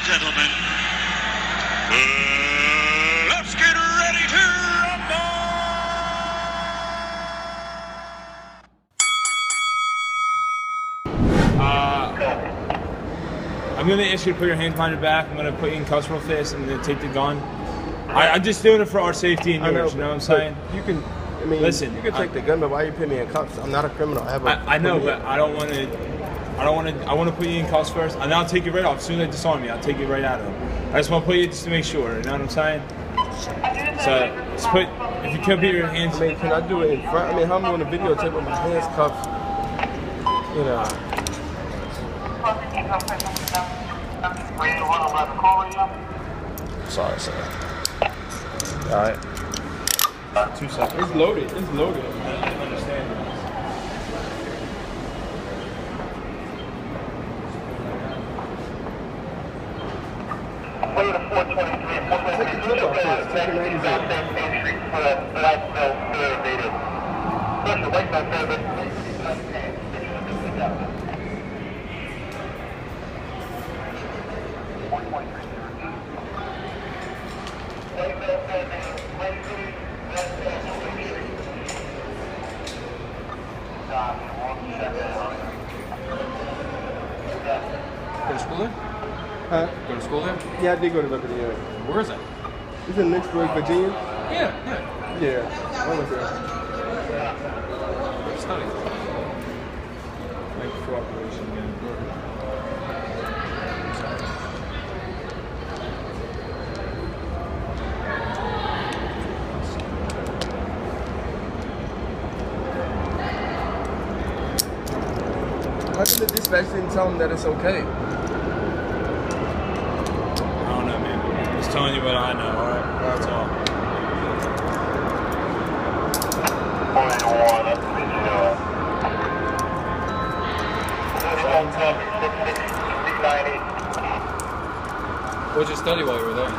Gentlemen, let's get ready to rumble! I'm going to ask you to put your hands behind your back. I'm going to put you in cuffs real fast and then take the gun. I'm just doing it for our safety and yours, you know what I'm saying? You can, I mean, listen, you can take the gun, but why are you putting me in cuffs? I'm not a criminal. I know, but I don't want to. I want to put you in cuffs first, and then I'll take you right off. As soon as they disarm me, I'll take you right out of them. I just want to put you just to make sure. You know what I'm saying? So, just put. If you can put your hands. I mean, can I do it in front? I mean, how am I on the videotape with my hands cuffed? You know. Sorry, sir. All right. 2 seconds. It's loaded. It's loaded. I understand. Take the clip off first. Take the magazine. Go to school there? Huh? Go to school there? Yeah, I did go to Liberty, yeah. Where is it? It's in Lynchburg, Virginia. Yeah. Yeah, I went there. Study. Like cooperation again. How come the dispatch didn't tell them that it's okay? I don't know, man. I'm just telling you what I know, alright? That's all. What'd you study while you were there?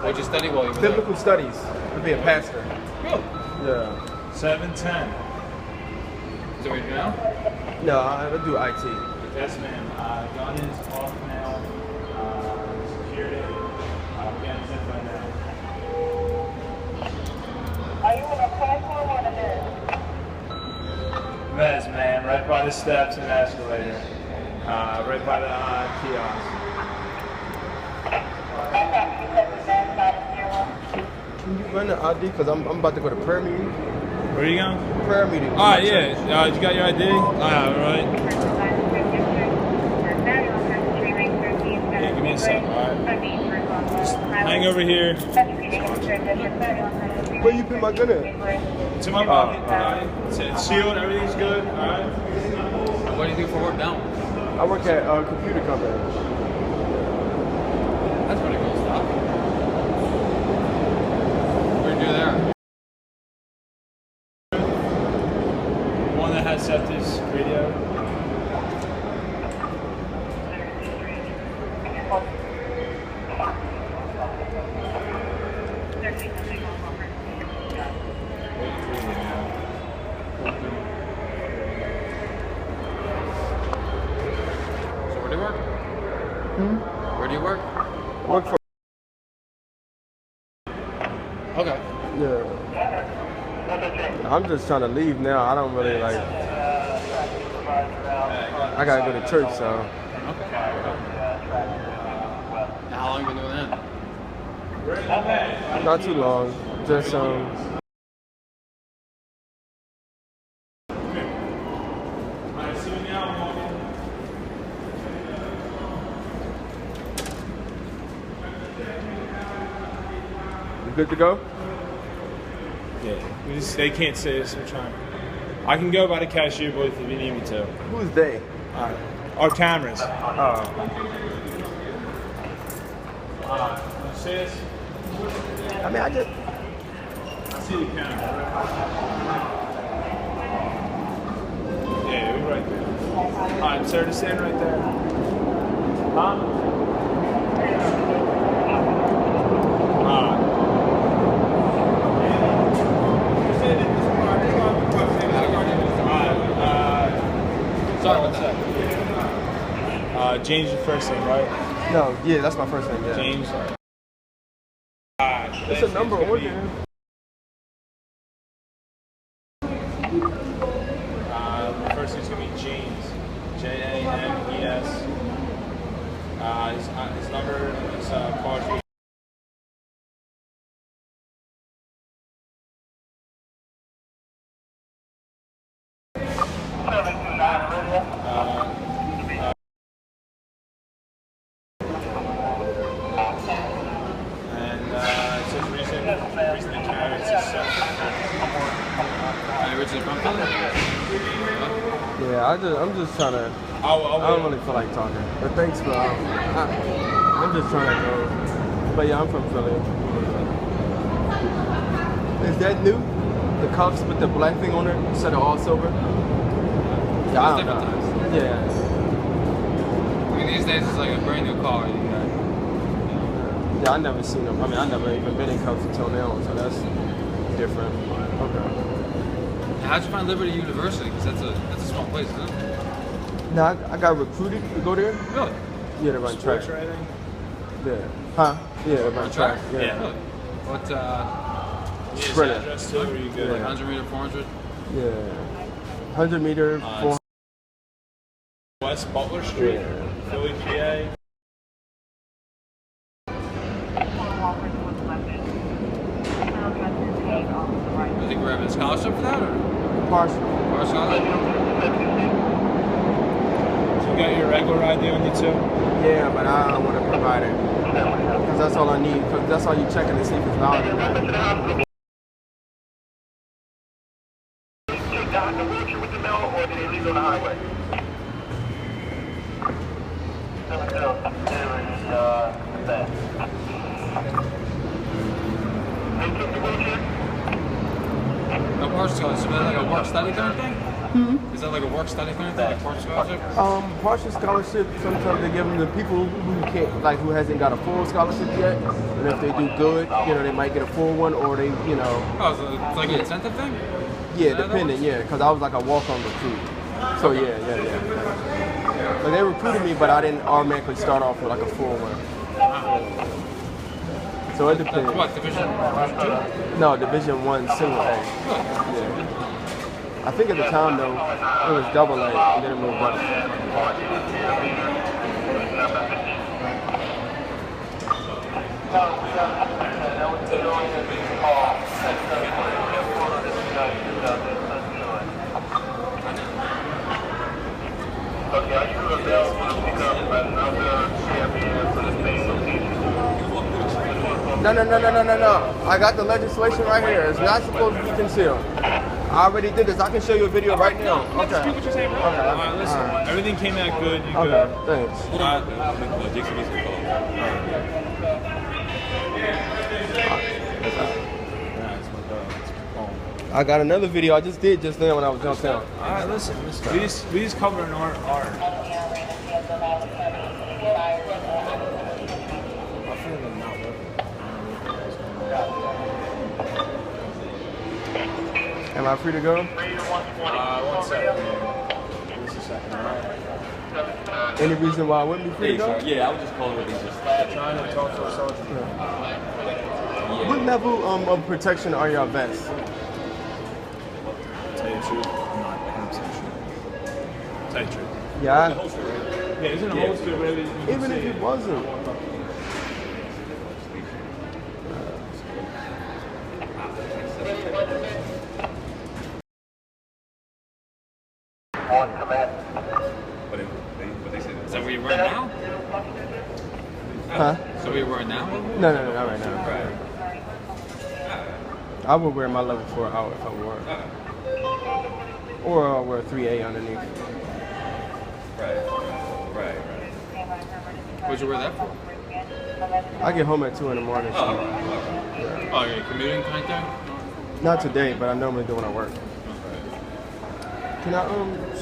What'd you study while you were there? Biblical studies. To be a pastor. Really? Yeah. 710. Is that what you do now? No, I do IT. Yes, ma'am. Gun is off now. Security. We're getting zip right now. Are you in a platform or a Mez, man. Right by the steps and escalator. Right by the kiosk. Can you run the ID? Because I'm about to go to prayer meeting. Where are you going? Prayer meeting. Alright, yeah. You got your ID? Alright. Yeah, give me a sec, alright? Just hang over here. Where you put my gun at? It's in my pocket. Alright. It's sealed, everything's good, alright? What do you do for work now? I work at a computer company. That's pretty cool stuff. What do you do there? One that has Septa's radio. So where do you work? Where do you work? Work for. Okay. Yeah. I'm just trying to leave now. I don't really like. I gotta go to church, so. Okay. How long have you been doing that? Not too long. Just good to go? Yeah. They can't say this. I'm trying. I can go by the cashier booth if you need me to. Who's they? Our cameras. Oh. You see this? I mean, I see the camera. Yeah, we're right there. Alright, sir, to stand right there. Huh? Sorry about that. James, your first name, right? No, yeah, that's my first name. Yeah. James. It's a number on there. The first name's gonna be James. James. His number is card. Yeah, I'm just trying to. I don't really feel like talking. But thanks for. I'm just trying to go. But yeah, I'm from Philly. Is that new? The cuffs with the black thing on it instead of all silver? Yeah, I don't know. Yeah. I mean, these days it's like a brand new car. You got. Yeah, I never seen them. I mean, I never even been in cuffs until now, so that's different. Okay. How'd you find Liberty University? Because that's a small place, isn't it? No, I got recruited to go there. Really? Yeah, to run track. Or anything? Yeah. Huh? Yeah, to run track. Yeah. Really? What? Sprinter. Address too, or you good? Like 100 meter, 400. Yeah. 100 meter, 400. West Butler Street, Yeah. Philly, PA. You think we're having a scholarship for that, or? Partial. Or a scholarship? So you got your regular ID on you too? Yeah, but I don't want to provide it. Because that's all I need. Because that's all you checking to see if it's valid or not. With the mail, or did they leave on the highway? No partial scholarship. Is that like a work study kind of thing? Is that like a work study kind of thing? Like partial scholarship? Partial scholarship, sometimes they give them to people who can't, like who hasn't got a full scholarship yet. And if they do good, you know, they might get a full one, or they, you know. Oh, so it's like an incentive thing? Yeah, depending, yeah, because I was like a walk-on recruit. So yeah. But they recruited me, but I didn't automatically start off with like a full one. So it depends. That's what, Division 2? No, Division 1, single A. Yeah. I think at the time though, it was double A, and then it moved up. Okay, are you available to pick up another champion for the same location? No. I got the legislation right here. It's not supposed to be concealed. I already did this. I can show you a video right now. Okay. Speak what you're saying, bro. Okay. Alright, listen. Everything came out good. You Okay, good. thanks. I got another video I just did just now when I was downtown. Alright, listen. We just covering our Am I free to go? 1 second. Just a second, alright? Any reason why I wouldn't be free to go? Yeah, I was just calling with these. Trying to talk to a soldier. What level of protection are your vests? Tell you the truth, I'm not 100% sure. Tell you the truth. Yeah. Yeah, isn't a holster really? Even if it wasn't. On command. Is that where you're wearing now? Huh? So where you're wearing now? No, not right now. I would wear my level 4 out if I wore it. Or I'll wear 3A underneath. Right. What'd you wear that for? I get home at 2 in the morning. So. Oh, you're commuting kind of thing? Not today, but I normally do when I work. Can I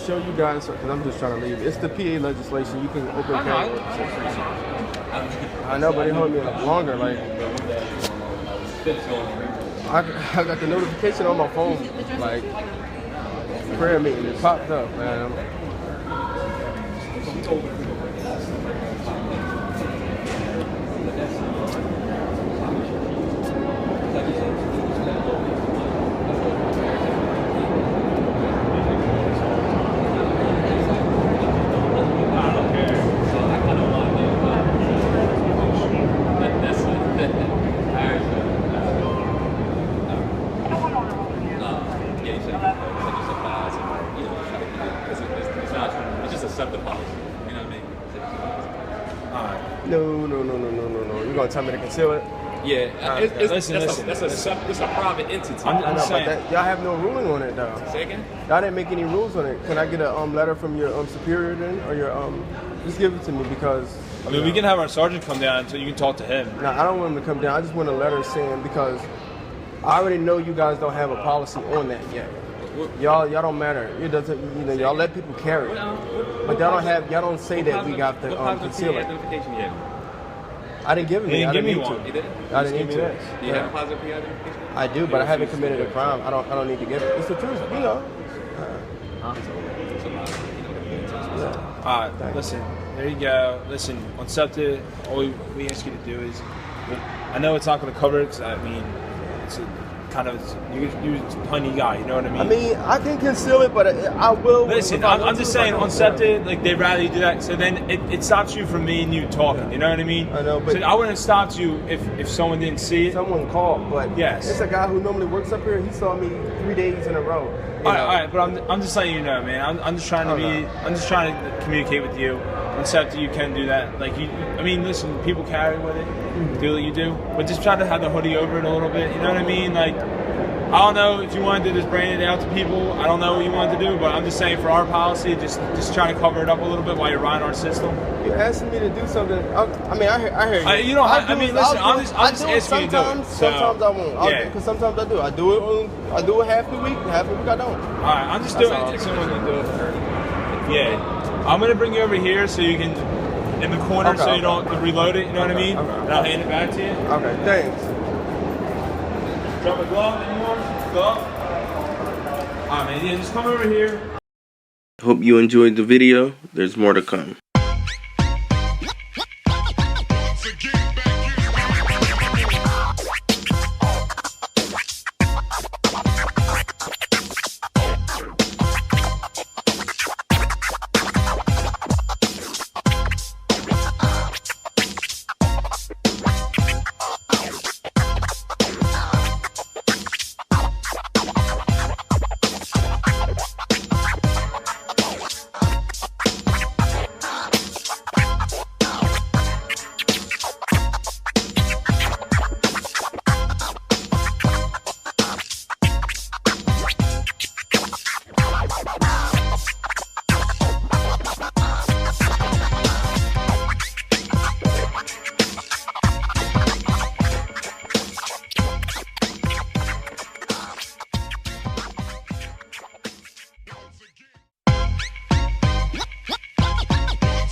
show you guys, because I'm just trying to leave. It's the PA legislation. You can open carry. I know, but they hold me up longer. Like, I got the notification on my phone, like, prayer meeting. It popped up, man. It's just a Septa policy. You know what I mean? Alright. No. You're going to tell me to conceal it? Yeah. Listen. It's a private entity. I know, saying. but y'all have no ruling on it, though. Say again? Y'all didn't make any rules on it. Can I get a letter from your superior then? Or your, just give it to me because... I mean, we can have our sergeant come down so you can talk to him. No, I don't want him to come down. I just want a letter saying, because I already know you guys don't have a policy on that yet. Y'all don't matter. It doesn't, y'all let people carry. But y'all don't say that we got to conceal it. Identification yet? I didn't give it. He didn't give me need one. to. You didn't? I didn't need to. Do you have a positive PI identification? I do, but I haven't committed a crime. I don't need to give it. It's the truth, Yeah. Alright, listen. There you go. Listen, on Septa, all we ask you to do is, I know it's not going to cover it, because I mean, it's a kind of, you're a punny guy, you know what I mean? I mean, I can conceal it, but I will. Listen, I'm just saying, on Septa, like, they'd rather you do that, so then it stops you from me and you talking, you know what I mean? I know, but... So I wouldn't have stopped you if someone didn't see it. Someone called, but yes. It's a guy who normally works up here. He saw me 3 days in a row. All right, but I'm just letting you know, man. I'm just trying to I'm just trying to communicate with you. On Septa, you can do that. Like I mean, listen, people carry with it, do what you do, but just try to have the hoodie over it a little bit. You know what I mean? Like, I don't know if you wanted to just brand it out to people. I don't know what you wanted to do, but I'm just saying for our policy, just trying to cover it up a little bit while you're riding our system. You're asking me to do something. I mean, I hear you. You don't have. I mean, listen. I'm just asking you to do it. Sometimes I won't. Yeah. Because sometimes I do. I do it half the week. Half the week I don't. All right, I'm just doing it. Yeah. I'm gonna bring you over here so you can in the corner so you don't reload it. You know what I mean? And I'll hand it back to you. Okay, thanks. Drop a glove anymore? Glove? Alright, man. Yeah, just come over here. Hope you enjoyed the video. There's more to come.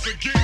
Again.